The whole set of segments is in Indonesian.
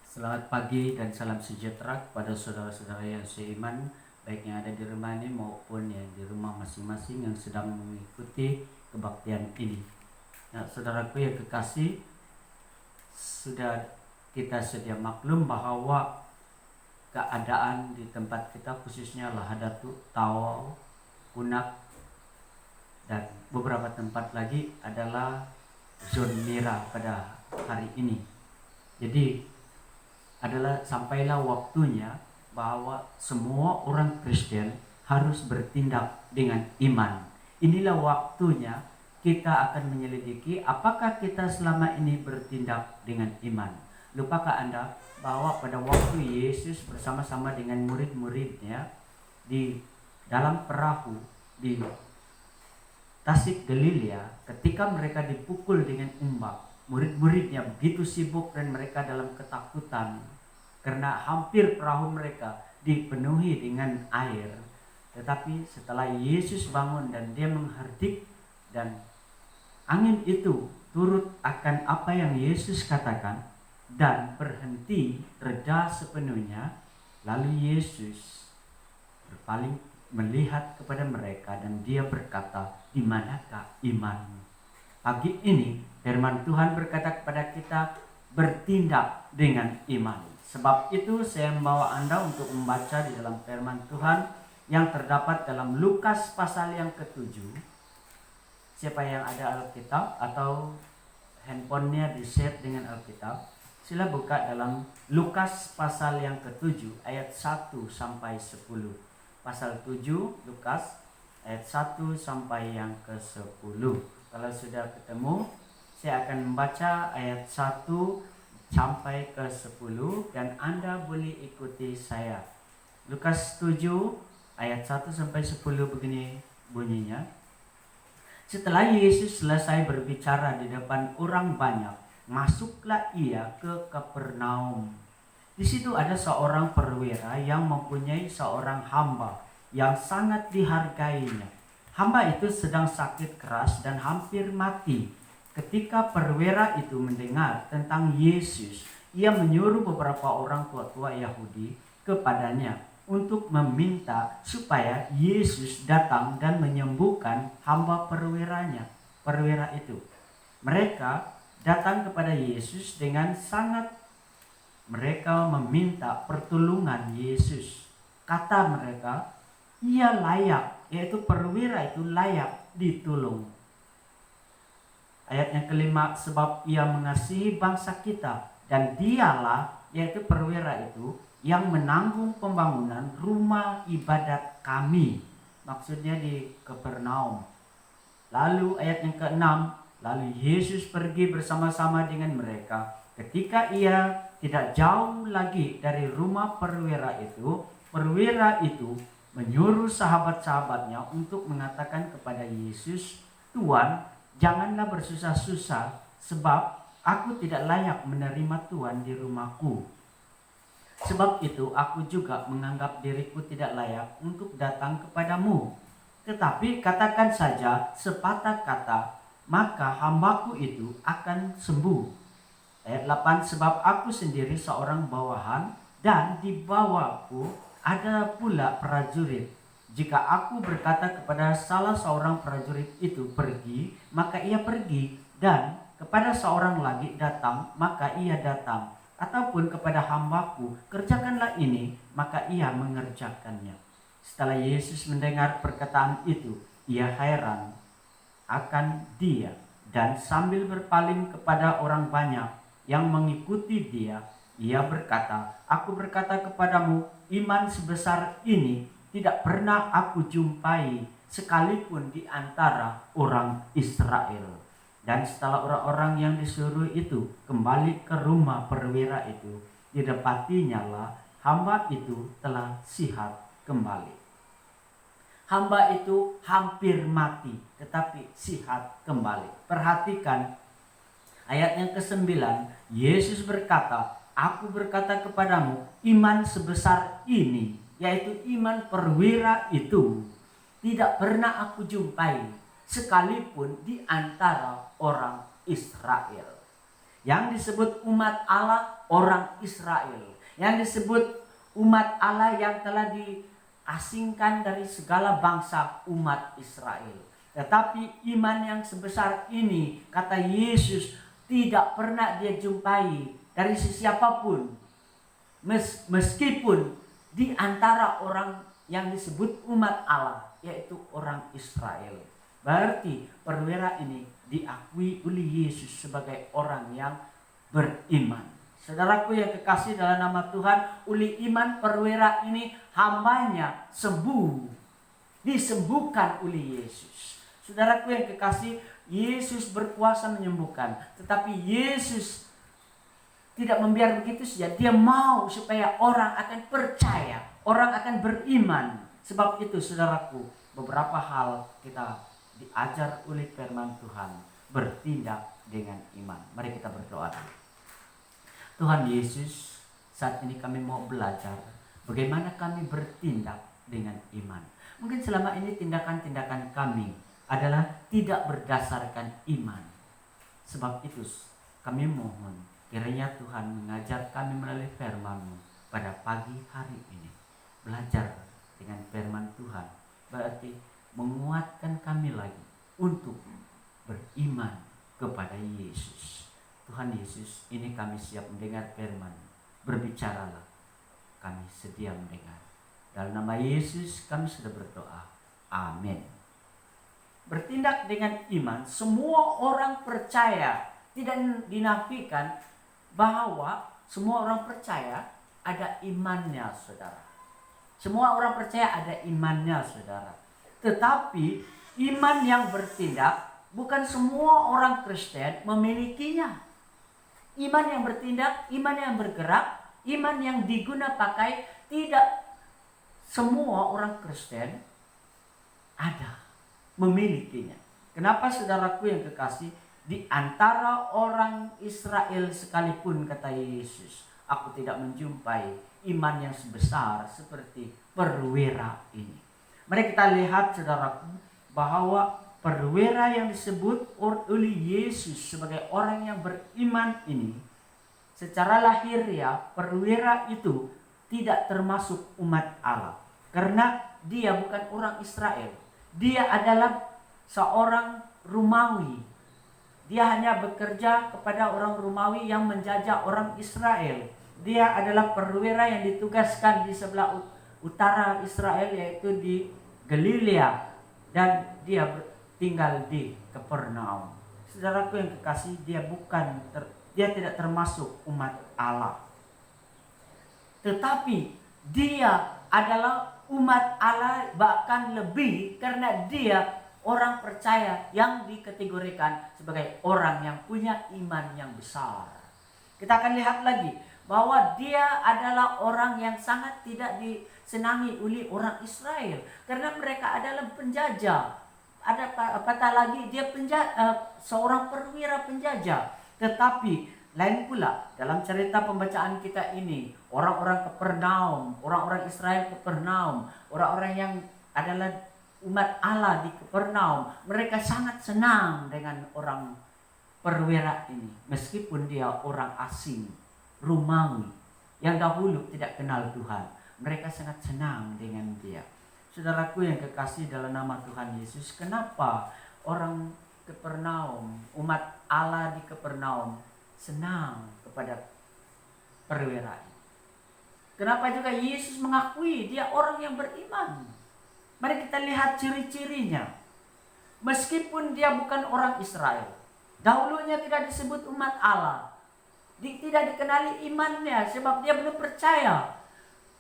Selamat pagi dan salam sejahtera kepada saudara-saudara yang seiman, baik yang ada di rumah ini maupun yang di rumah masing-masing yang sedang mengikuti kebaktian ini. Nah, saudaraku yang kekasih, sudah kita sedia maklum bahwa keadaan di tempat kita khususnya Lahadatu, Tawau, Kunak, dan beberapa tempat lagi adalah zona merah pada hari ini. Jadi adalah sampailah waktunya bahwa semua orang Kristen harus bertindak dengan iman. Inilah waktunya kita akan menyelidiki apakah kita selama ini bertindak dengan iman. Lupakah Anda bahwa pada waktu Yesus bersama-sama dengan murid-muridnya di dalam perahu di Tasik Galilea, ketika mereka dipukul dengan ombak, murid-muridnya begitu sibuk dan mereka dalam ketakutan karena hampir perahu mereka dipenuhi dengan air. Tetapi setelah Yesus bangun dan dia menghardik dan angin itu turut akan apa yang Yesus katakan dan berhenti reda sepenuhnya, lalu Yesus berpaling melihat kepada mereka dan dia berkata, "Di manakah imanmu?" Pagi ini firman Tuhan berkata kepada kita, bertindak dengan iman. Sebab itu saya membawa Anda untuk membaca di dalam firman Tuhan yang terdapat dalam Lukas pasal yang ke-7. Siapa yang ada Alkitab atau handphonenya di-share dengan Alkitab, sila buka dalam Lukas pasal yang ke-7 ayat 1 sampai 10. Pasal 7 Lukas ayat 1 sampai yang ke-10. Kalau sudah ketemu, saya akan membaca ayat 1 sampai ke-10 dan Anda boleh ikuti saya. Lukas 7 ayat 1 sampai 10 begini bunyinya. Setelah Yesus selesai berbicara di depan orang banyak, masuklah ia ke Kapernaum. Di situ ada seorang perwira yang mempunyai seorang hamba yang sangat dihargainya. Hamba itu sedang sakit keras dan hampir mati. Ketika perwira itu mendengar tentang Yesus, ia menyuruh beberapa orang tua-tua Yahudi kepadanya untuk meminta supaya Yesus datang dan menyembuhkan hamba perwira itu. Mereka datang kepada Yesus dengan sangat mereka meminta pertolongan Yesus. Kata mereka, ia layak, yaitu perwira itu layak ditolong. Ayat yang kelima, sebab ia mengasihi bangsa kita dan dialah, yaitu perwira itu, yang menanggung pembangunan rumah ibadat kami. Maksudnya di Kapernaum. Lalu ayat yang keenam, lalu Yesus pergi bersama-sama dengan mereka. Ketika ia tidak jauh lagi dari rumah perwira itu menyuruh sahabat-sahabatnya untuk mengatakan kepada Yesus, "Tuan, janganlah bersusah-susah, sebab aku tidak layak menerima Tuhan di rumahku. Sebab itu aku juga menganggap diriku tidak layak untuk datang kepadamu. Tetapi katakan saja sepatah kata, maka hambaku itu akan sembuh." Ayat 8, sebab aku sendiri seorang bawahan dan di bawahku ada pula prajurit. Jika aku berkata kepada salah seorang prajurit itu pergi, maka ia pergi, dan kepada seorang lagi datang, maka ia datang. Ataupun kepada hambaku, kerjakanlah ini, maka ia mengerjakannya. Setelah Yesus mendengar perkataan itu, ia heran akan dia, dan sambil berpaling kepada orang banyak yang mengikuti dia, ia berkata, "Aku berkata kepadamu, iman sebesar ini tidak pernah aku jumpai sekalipun di antara orang Israel." Dan setelah orang-orang yang disuruh itu kembali ke rumah perwira itu, didapatinya lah hamba itu telah sihat kembali. Hamba itu hampir mati, tetapi sihat kembali. Perhatikan ayat yang ke-9, Yesus berkata, "Aku berkata kepadamu, iman sebesar ini," yaitu iman perwira itu, "tidak pernah aku jumpai sekalipun di antara orang Israel." Yang disebut umat Allah orang Israel. Yang disebut umat Allah yang telah diasingkan dari segala bangsa umat Israel. Tetapi iman yang sebesar ini, kata Yesus, tidak pernah dia jumpai dari siapapun. Meskipun di antara orang yang disebut umat Allah, yaitu orang Israel. Berarti perwira ini diakui oleh Yesus sebagai orang yang beriman. Saudaraku yang kekasih dalam nama Tuhan, oleh iman perwira ini hambanya sembuh, disembuhkan oleh Yesus. Saudaraku yang kekasih, Yesus berkuasa menyembuhkan, tetapi Yesus tidak membiarkan begitu saja. Dia mau supaya orang akan percaya, orang akan beriman. Sebab itu saudaraku, beberapa hal kita diajar oleh firman Tuhan, bertindak dengan iman. Mari kita berdoa dulu. Tuhan Yesus, saat ini kami mau belajar bagaimana kami bertindak dengan iman. Mungkin selama ini tindakan-tindakan kami adalah tidak berdasarkan iman. Sebab itu kami mohon kiranya Tuhan mengajar kami melalui firman-Mu pada pagi hari ini. Belajar dengan firman Tuhan berarti menguatkan kami lagi untuk beriman kepada Yesus. Tuhan Yesus, ini kami siap mendengar firman. Berbicaralah, kami sedia mendengar. Dalam nama Yesus kami sudah berdoa. Amin. Bertindak dengan iman, semua orang percaya, tidak dinafikan bahwa semua orang percaya ada imannya, saudara. Semua orang percaya ada imannya, saudara. Tetapi iman yang bertindak, bukan semua orang Kristen memilikinya. Iman yang bertindak, iman yang bergerak, iman yang diguna pakai, tidak semua orang Kristen ada, memilikinya. Kenapa saudaraku yang kekasih? Di antara orang Israel sekalipun, kata Yesus, aku tidak menjumpai iman yang sebesar seperti perwira ini. Mari kita lihat saudaraku, bahwa perwira yang disebut oleh Yesus sebagai orang yang beriman ini, secara lahiriah perwira itu tidak termasuk umat Allah. Karena dia bukan orang Israel. Dia adalah seorang Romawi. Dia hanya bekerja kepada orang Romawi yang menjajah orang Israel. Dia adalah perwira yang ditugaskan di sebelah utara Israel, yaitu di Galilea. Dan dia tinggal di Kapernaum. Saudaraku yang kekasih, dia tidak termasuk umat Allah. Tetapi dia adalah umat Allah, bahkan lebih, karena dia orang percaya yang dikategorikan sebagai orang yang punya iman yang besar. Kita akan lihat lagi bahwa dia adalah orang yang sangat tidak disenangi oleh orang Israel, karena mereka adalah penjajah. Ada apatah lagi dia seorang perwira penjajah. Tetapi lain pula dalam cerita pembacaan kita ini, orang-orang Kapernaum, orang-orang Israel Kapernaum, orang-orang yang adalah umat Allah di Kapernaum, mereka sangat senang dengan orang perwira ini, meskipun dia orang asing, Romawi, yang dahulu tidak kenal Tuhan. Mereka sangat senang dengan dia. Saudaraku yang kekasih dalam nama Tuhan Yesus, kenapa orang Kapernaum, umat Allah di Kapernaum senang kepada perwira ini? Kenapa juga Yesus mengakui dia orang yang beriman? Mari kita lihat ciri-cirinya. Meskipun dia bukan orang Israel, dahulunya tidak disebut umat Allah, tidak dikenali imannya sebab dia belum percaya.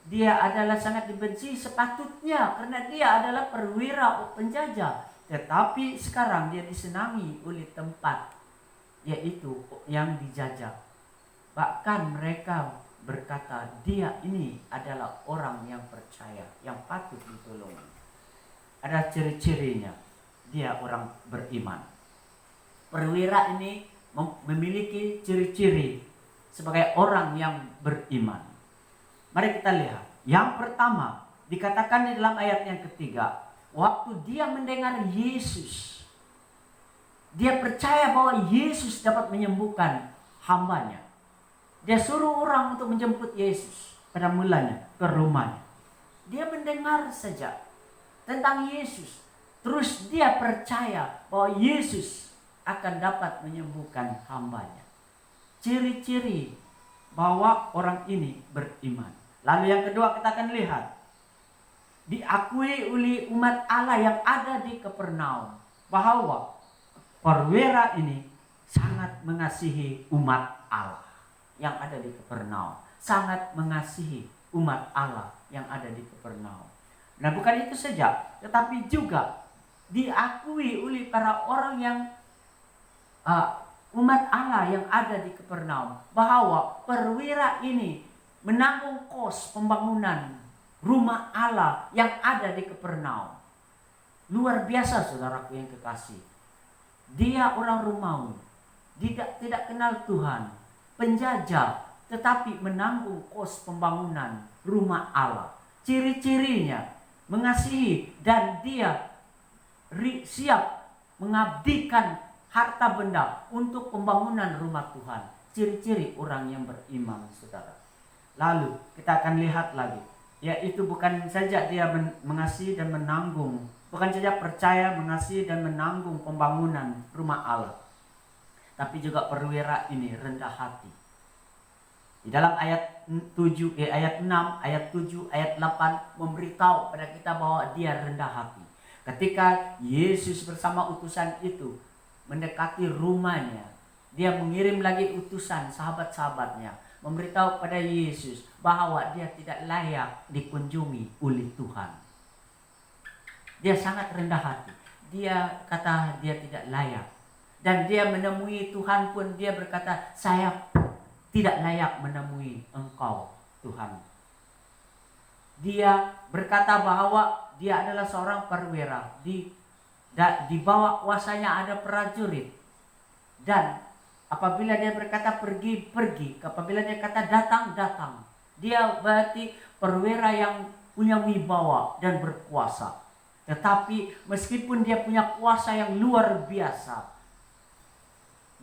Dia adalah sangat dibenci sepatutnya karena dia adalah perwira penjajah. Tetapi sekarang dia disenangi oleh tempat, yaitu yang dijajah. Bahkan mereka berkata dia ini adalah orang yang percaya, yang patut ditolong. Ada ciri-cirinya, dia orang beriman. Perwira ini memiliki ciri-ciri sebagai orang yang beriman. Mari kita lihat. Yang pertama dikatakan di dalam ayat yang ketiga, waktu dia mendengar Yesus, dia percaya bahwa Yesus dapat menyembuhkan hambanya. Dia suruh orang untuk menjemput Yesus pada mulanya ke rumahnya. Dia mendengar saja tentang Yesus. Terus dia percaya bahwa Yesus akan dapat menyembuhkan hambanya. Ciri-ciri bahwa orang ini beriman. Lalu yang kedua kita akan lihat. Diakui oleh umat Allah yang ada di Kapernaum bahwa perwira ini sangat mengasihi umat Allah yang ada di Kapernaum. Sangat mengasihi umat Allah yang ada di Kapernaum. Nah, bukan itu saja, tetapi juga diakui oleh para orang yang umat Allah yang ada di Kapernaum bahwa perwira ini menanggung kos pembangunan rumah Allah yang ada di Kapernaum. Luar biasa, saudaraku yang kekasih. Dia orang Romawi, tidak kenal Tuhan, penjajah, tetapi menanggung kos pembangunan rumah Allah. Ciri-cirinya mengasihi dan dia siap mengabdikan harta benda untuk pembangunan rumah Tuhan. Ciri-ciri orang yang beriman, saudara. Lalu kita akan lihat lagi, yaitu bukan saja dia mengasihi dan menanggung, bukan saja percaya, mengasihi dan menanggung pembangunan rumah Allah, tapi juga perwira ini rendah hati. Di dalam ayat 7, ayat 6, ayat 7, ayat 8 memberitahu pada kita bahwa dia rendah hati. Ketika Yesus bersama utusan itu mendekati rumahnya, dia mengirim lagi utusan sahabat-sahabatnya memberitahu pada Yesus bahwa dia tidak layak dikunjungi oleh Tuhan. Dia sangat rendah hati. Dia kata dia tidak layak. Dan dia menemui Tuhan pun dia berkata, saya tidak layak menemui Engkau, Tuhan. Dia berkata bahwa dia adalah seorang perwira. Di bawah kuasanya ada prajurit. Dan apabila dia berkata pergi, pergi. Apabila dia kata datang, datang. Dia berarti perwira yang punya wibawa dan berkuasa. Tetapi meskipun dia punya kuasa yang luar biasa,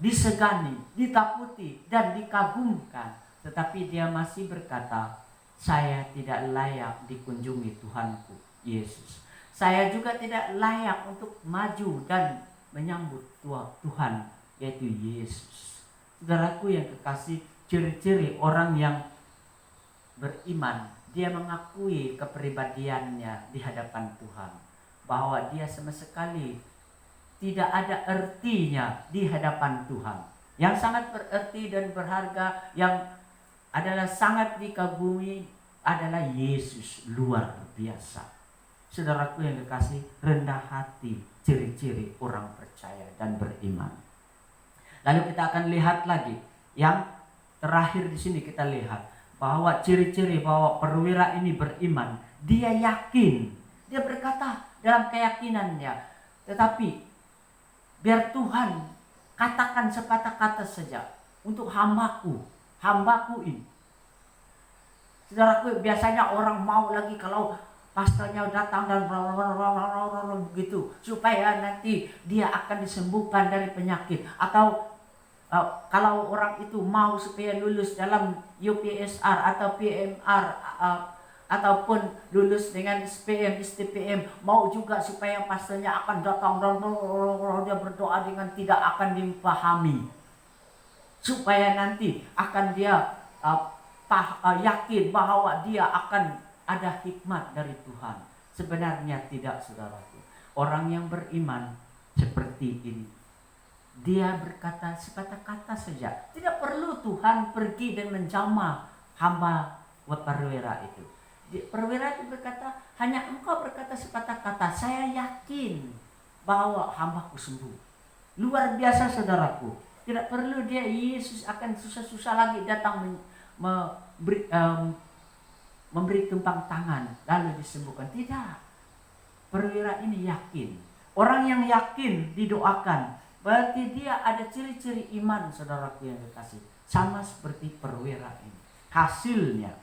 disegani, ditakuti, dan dikagumkan, tetapi dia masih berkata, saya tidak layak dikunjungi Tuhanku Yesus. Saya juga tidak layak untuk maju dan menyambut Tuhan, yaitu Yesus. Saudaraku yang kekasih, ciri-ciri orang yang beriman, dia mengakui kepribadiannya di hadapan Tuhan, bahwa dia sama sekali tidak ada artinya di hadapan Tuhan. Yang sangat berarti dan berharga, yang adalah sangat dikagumi, adalah Yesus. Luar biasa. Saudaraku yang kekasih, rendah hati, ciri-ciri orang percaya dan beriman. Lalu kita akan lihat lagi yang terakhir di sini, kita lihat bahwa ciri-ciri bahwa perwira ini beriman, dia yakin, dia berkata dalam keyakinannya, tetapi biar Tuhan katakan sepatah kata saja untuk hambaku ini. Saudaraku, biasanya orang mau lagi kalau pastornya datang dan begitu, supaya nanti dia akan disembuhkan dari penyakit. Atau kalau orang itu mau supaya lulus dalam UPSR atau PMR, ataupun lulus dengan SPM, STPM, mau juga supaya pastornya akan datang dan dia berdoa dengan tidak akan dipahami, supaya nanti akan dia yakin bahwa dia akan ada hikmat dari Tuhan. Sebenarnya tidak, saudaraku. Orang yang beriman seperti ini, dia berkata sepatah kata saja, tidak perlu Tuhan pergi dan menjamah hamba perwira itu. Perwira itu berkata, hanya engkau berkata sepatah kata, saya yakin bahwa hambaku sembuh. Luar biasa, saudaraku. Tidak perlu dia, Yesus akan susah-susah lagi datang memberi tumpang tangan lalu disembuhkan. Tidak. Perwira ini yakin. Orang yang yakin didoakan, berarti dia ada ciri-ciri iman, saudaraku yang dikasih. Sama seperti perwira ini. Hasilnya,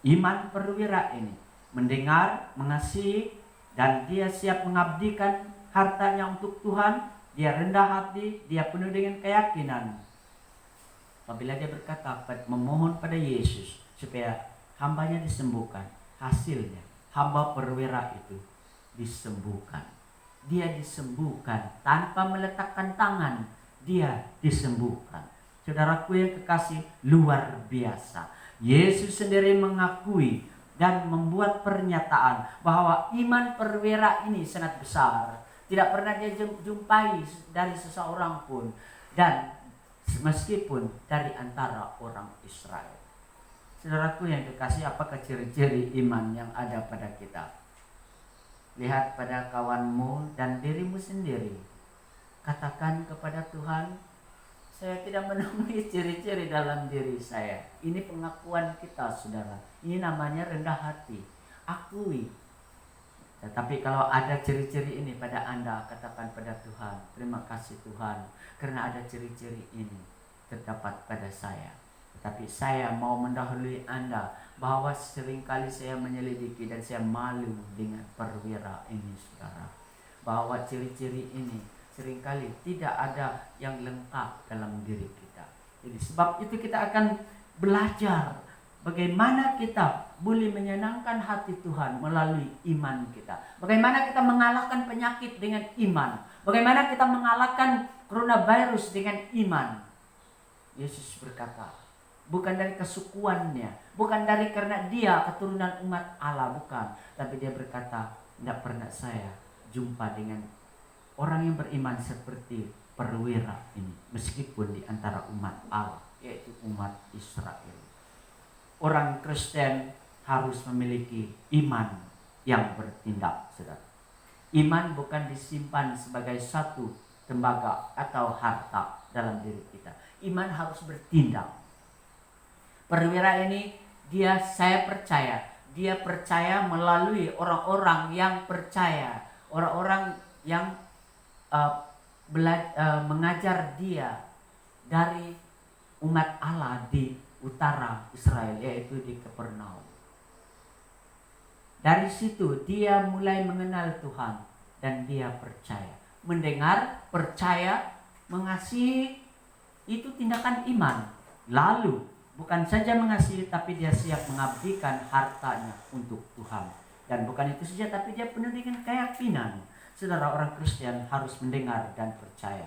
iman perwira ini mendengar, mengasihi, dan dia siap mengabdikan hartanya untuk Tuhan. Dia rendah hati, dia penuh dengan keyakinan. Apabila dia berkata, memohon pada Yesus supaya hambanya disembuhkan, hasilnya hamba perwira itu disembuhkan. Dia disembuhkan tanpa meletakkan tangan, dia disembuhkan. Saudaraku yang kekasih, luar biasa. Yesus sendiri mengakui dan membuat pernyataan bahwa iman perwira ini sangat besar. Tidak pernah dia jumpai dari seseorang pun, dan meskipun dari antara orang Israel. Saudaraku yang kekasih, apakah ciri-ciri iman yang ada pada kita? Lihat pada kawanmu dan dirimu sendiri. Katakan kepada Tuhan, saya tidak menemui ciri-ciri dalam diri saya. Ini pengakuan kita, saudara. Ini namanya rendah hati. Akui. Tetapi kalau ada ciri-ciri ini pada Anda, katakan pada Tuhan, terima kasih Tuhan, karena ada ciri-ciri ini terdapat pada saya. Tetapi saya mau mendahului Anda bahwa seringkali saya menyelidiki dan saya malu dengan perwira ini, saudara. Bahwa ciri-ciri ini seringkali tidak ada yang lengkap dalam diri kita. Jadi sebab itu kita akan belajar bagaimana kita boleh menyenangkan hati Tuhan melalui iman kita. Bagaimana kita mengalahkan penyakit dengan iman. Bagaimana kita mengalahkan coronavirus dengan iman. Yesus berkata, bukan dari kesukuannya, bukan dari karena dia keturunan umat Allah, bukan. Tapi dia berkata, tidak pernah saya jumpa dengan orang yang beriman seperti perwira ini, meskipun di antara umat Allah, yaitu umat Israel. Orang Kristen harus memiliki iman yang bertindak, saudara. Iman bukan disimpan sebagai satu tembaga atau harta dalam diri kita. Iman harus bertindak. Perwira ini, saya percaya, dia percaya melalui orang-orang yang percaya, orang-orang yang mengajar dia dari umat Allah di utara Israel, yaitu di Kapernaum. Dari situ dia mulai mengenal Tuhan dan dia percaya. Mendengar, percaya, mengasihi, itu tindakan iman. Lalu bukan saja mengasihi, tapi dia siap mengabdikan hartanya untuk Tuhan. Dan bukan itu saja, tapi dia penuh dengan keyakinan. Saudara, orang Kristen harus mendengar dan percaya.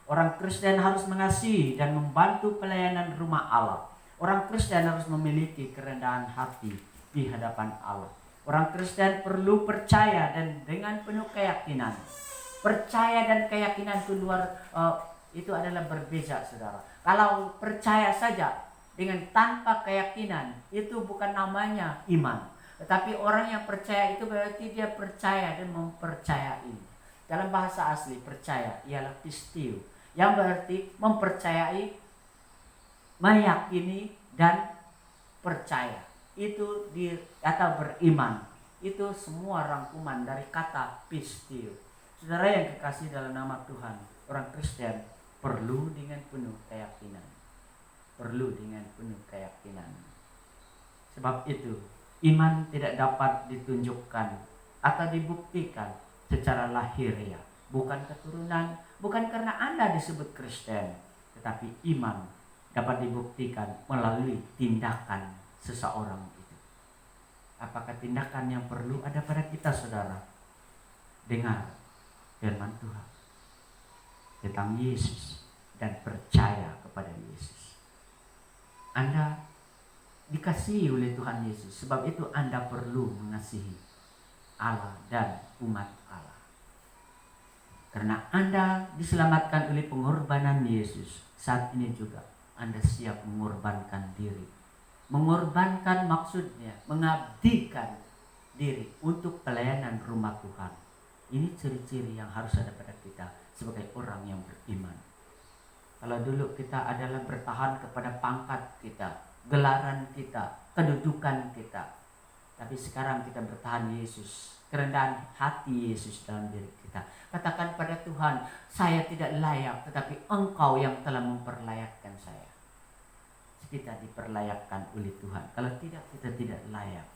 Orang Kristen harus mengasihi dan membantu pelayanan rumah Allah. Orang Kristen harus memiliki kerendahan hati di hadapan Allah. Orang Kristen perlu percaya dan dengan penuh keyakinan. Percaya dan keyakinan itu adalah berbeda, saudara. Kalau percaya saja dengan tanpa keyakinan, itu bukan namanya iman. Tetapi orang yang percaya itu berarti dia percaya dan mempercayai. Dalam bahasa asli, percaya ialah pistio, yang berarti mempercayai, meyakini, dan percaya. Itu atau beriman. Itu semua rangkuman dari kata pistio. Saudara yang kekasih dalam nama Tuhan, orang Kristen perlu dengan penuh keyakinan. Perlu dengan penuh keyakinan. Sebab itu, iman tidak dapat ditunjukkan atau dibuktikan secara lahiriah. Bukan keturunan, bukan karena Anda disebut Kristen. Tetapi iman dapat dibuktikan melalui tindakan seseorang itu. Apakah tindakan yang perlu ada pada kita, saudara? Dengar firman Tuhan tentang Yesus dan percaya kepada Yesus. Anda dikasihi oleh Tuhan Yesus, sebab itu Anda perlu mengasihi Allah dan umat Allah. Karena Anda diselamatkan oleh pengorbanan Yesus, saat ini juga Anda siap mengorbankan diri. Mengorbankan maksudnya mengabdikan diri untuk pelayanan rumah Tuhan. Ini ciri-ciri yang harus ada pada kita sebagai orang yang beriman. Kalau dulu kita adalah bertahan kepada pangkat kita, gelaran kita, kedudukan kita. Tapi sekarang kita bertahan Yesus, kerendahan hati Yesus dalam diri kita. Katakan pada Tuhan, saya tidak layak, tetapi Engkau yang telah memperlayakkan saya. Kita diperlayakkan oleh Tuhan. Kalau tidak, kita tidak layak.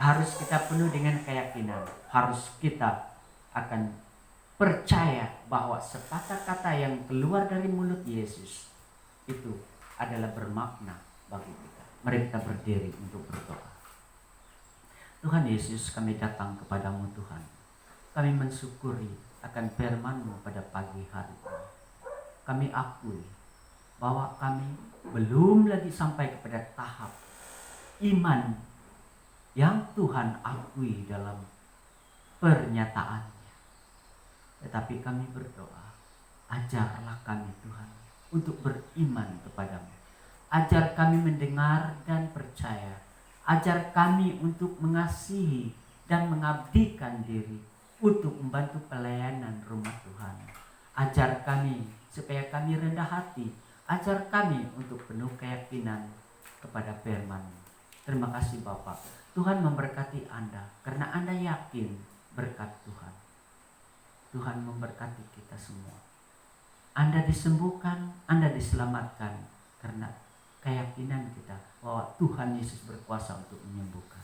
Harus kita penuh dengan keyakinan. Harus kita akan percaya bahwa sepatah kata yang keluar dari mulut Yesus itu adalah bermakna bagi kita. Mari kita berdiri untuk berdoa. Tuhan Yesus, kami datang kepadamu Tuhan. Kami mensyukuri akan firman-Mu pada pagi hari ini. Kami akui bahwa kami belum lagi sampai kepada tahap iman yang Tuhan akui dalam pernyataannya. Tetapi kami berdoa, ajarlah kami Tuhan untuk beriman kepadamu. Ajar kami mendengar dan percaya. Ajar kami untuk mengasihi dan mengabdikan diri untuk membantu pelayanan rumah Tuhan. Ajar kami supaya kami rendah hati. Ajar kami untuk penuh keyakinan kepada firman. Terima kasih Bapak. Tuhan memberkati Anda karena Anda yakin berkat Tuhan. Tuhan memberkati kita semua. Anda disembuhkan, Anda diselamatkan karena keyakinan kita bahwa Tuhan Yesus berkuasa untuk menyembuhkan.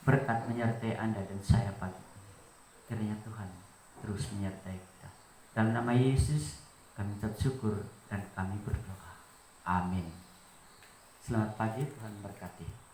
Berkat menyertai Anda dan saya pagi ini. Kiranya Tuhan terus menyertai kita. Dalam nama Yesus kami bersyukur dan kami berdoa. Amin. Selamat pagi, Tuhan berkati.